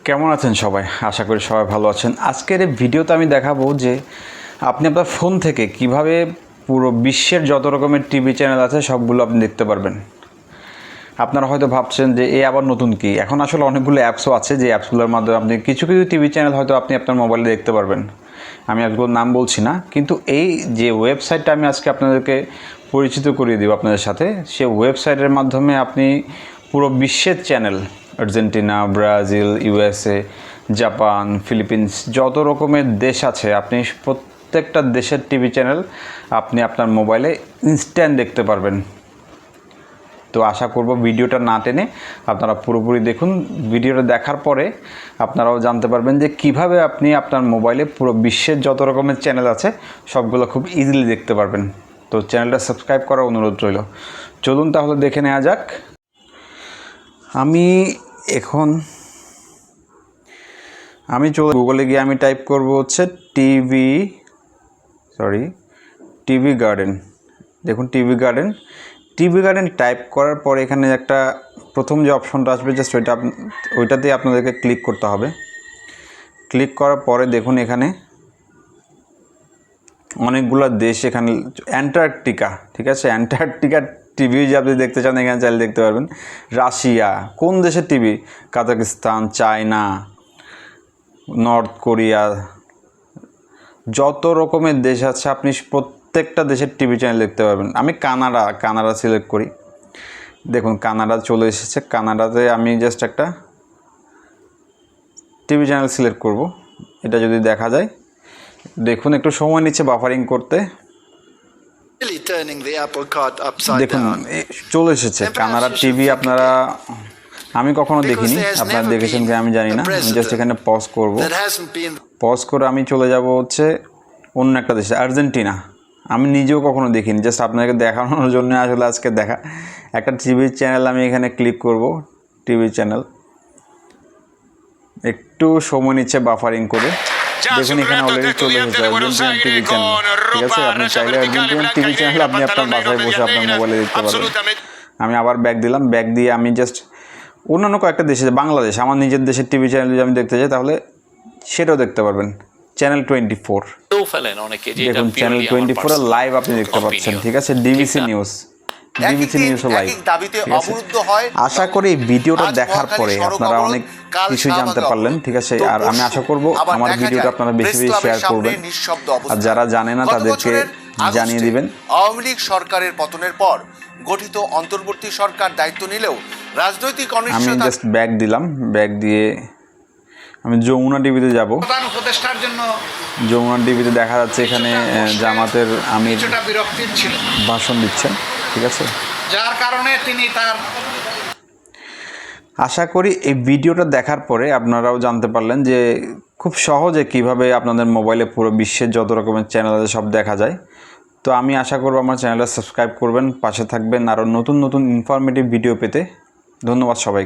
কেমন আছেন সবাই? আশা করি সবাই ভালো আছেন। আজকের এই ভিডিওতে আমি দেখাবো যে আপনি আপনার ফোন থেকে কিভাবে পুরো বিশ্বের যত রকমের টিভি চ্যানেল আছে সবগুলো আপনি দেখতে পারবেন। আপনারা হয়তো ভাবছেন যে এ আবার নতুন কি? এখন আসলে অনেকগুলো অ্যাপসও আছে যে অ্যাপসগুলোর মাধ্যমে আপনি কিছু টিভি চ্যানেল হয়তো আপনি আপনার মোবাইলে দেখতে পারবেন। আমি অ্যাপসগুলোর নাম বলছি না, কিন্তু এই যে ওয়েবসাইটটা আমি আজকে আপনাদেরকে পরিচিত করিয়ে দেব আপনাদের সাথে, সে ওয়েবসাইটের মাধ্যমে আপনি পুরো বিশ্বের channel Argentina, Brazil, USA, Japan, Philippines যত রকমের দেশ আছে আপনি প্রত্যেকটা দেশের টিভি চ্যানেল আপনি আপনার মোবাইলে ইনস্ট্যান্ট দেখতে পারবেন। তো আশা করব ভিডিওটা না টেনে আপনারা পুরোপুরি দেখুন। ভিডিওটা দেখার পরে আপনারাও জানতে পারবেন যে কিভাবে আপনি আপনার মোবাইলে পুরো বিশ্বের যত রকমের চ্যানেল আছে সবগুলো খুব ইজিলি দেখতে পারবেন। তো চ্যানেলটা সাবস্ক্রাইব করার অনুরোধ রইল। চলুন তাহলে দেখে নেওয়া যাক। আমি গুগলে গিয়ে আমি টাইপ করব হচ্ছে টিভি গার্ডেন। দেখুন টিভি গার্ডেন টাইপ করার পরে এখানে একটা প্রথম যে অপশনটা আসবে জাস্ট ওইটাতেই আপনাদেরকে ক্লিক করতে হবে। ক্লিক করার পরে দেখুন এখানে অনেকগুলো দেশ, এখানে অ্যান্টার্কটিকা, ঠিক আছে, অ্যান্টার্কটিকার টিভি যে আপনি দেখতে চান এখানে চাইলে দেখতে পারবেন। রাশিয়া, কোন দেশের TV, Kazakhstan, China, north Korea, যত রকমের দেশ আছে আপনি প্রত্যেকটা দেশের টিভি চ্যানেল দেখতে পারবেন। আমি কানাডা সিলেক্ট করি। দেখুন কানাডা চলে এসেছে। কানাডাতে আমি জাস্ট একটা টিভি চ্যানেল সিলেক্ট করব। এটা যদি দেখা যায়, দেখুন একটু সময় নিচ্ছে বাফারিং করতে। দেখুন চলে এসেছে কানাডা টিভি। আমি কখনো দেখিনি, আপনারা দেখেছেন কি আমি জানি না। আমি জাস্ট এখানে পজ করব। পজ করে আমি চলে যাব হচ্ছে অন্য একটা দেশে, আর্জেন্টিনা। আমি নিজেও কখনো দেখিনি, জাস্ট আপনাকে দেখানোর জন্য আসলে আজকে দেখা। একটা টিভি চ্যানেল আমি এখানে ক্লিক করব। টিভি চ্যানেল একটু সময় নিচ্ছে বাফারিং করে। দেখুন এখানে অলরেডি চলে এসেছে আর্জেন্টিনান টিভি চ্যানেল, ঠিক আছে। আপনি চাইলে আর্জেন্টিনান টিভি চ্যানেল আপনি আপনার বাসায় বসে আপনার মোবাইলে দেখতে পারবেন। আমি আবার ব্যাক দিলাম। ব্যাক দিয়ে আমি জাস্ট অন্যান্য কয়েকটা দেশে, বাংলাদেশ, আমার নিজের দেশের টিভি চ্যানেল যদি আমি দেখতে চাই তাহলে সেটাও দেখতে পারবেন। চ্যানেল 24, দেখুন চ্যানেল 24 এর লাইভ আপনি দেখতে পাচ্ছেন, ঠিক আছে। DBC নিউজও live. আশা করি এই ভিডিওটা দেখার পরে আপনারা অনেক কিছু জানতে পারলেন, ঠিক আছে। আর আমি আশা করব আমার ভিডিওটা আপনারা বেশি বেশি শেয়ার করবেন, আর যারা জানে না তাদেরকে জানিয়ে দিবেন। আওয়ামী লীগ সরকারের পতনের পর গঠিত অন্তর্বর্তী সরকার দায়িত্ব নিলেও রাজনৈতিক আমি জাস্ট ব্যাক দিলাম। ব্যাক দিয়ে আমি যমুনা টিভিতে যাব। যমুনা টিভিতে দেখা যাচ্ছে এখানে জামাতের আমির ভাষণ দিচ্ছেন, ঠিক আছে। যার কারণে তিনি তার আশা করি এই ভিডিওটা দেখার পরে আপনারাও জানতে পারলেন যে খুব সহজে কিভাবে আপনাদের মোবাইলে পুরো বিশ্বের যত রকমের চ্যানেল আছে সব দেখা যায়। তো আমি আশা করব আমার চ্যানেলটা সাবস্ক্রাইব করবেন, পাশে থাকবেন আরও নতুন নতুন ইনফরমেটিভ ভিডিও পেতে। ধন্যবাদ সবাই।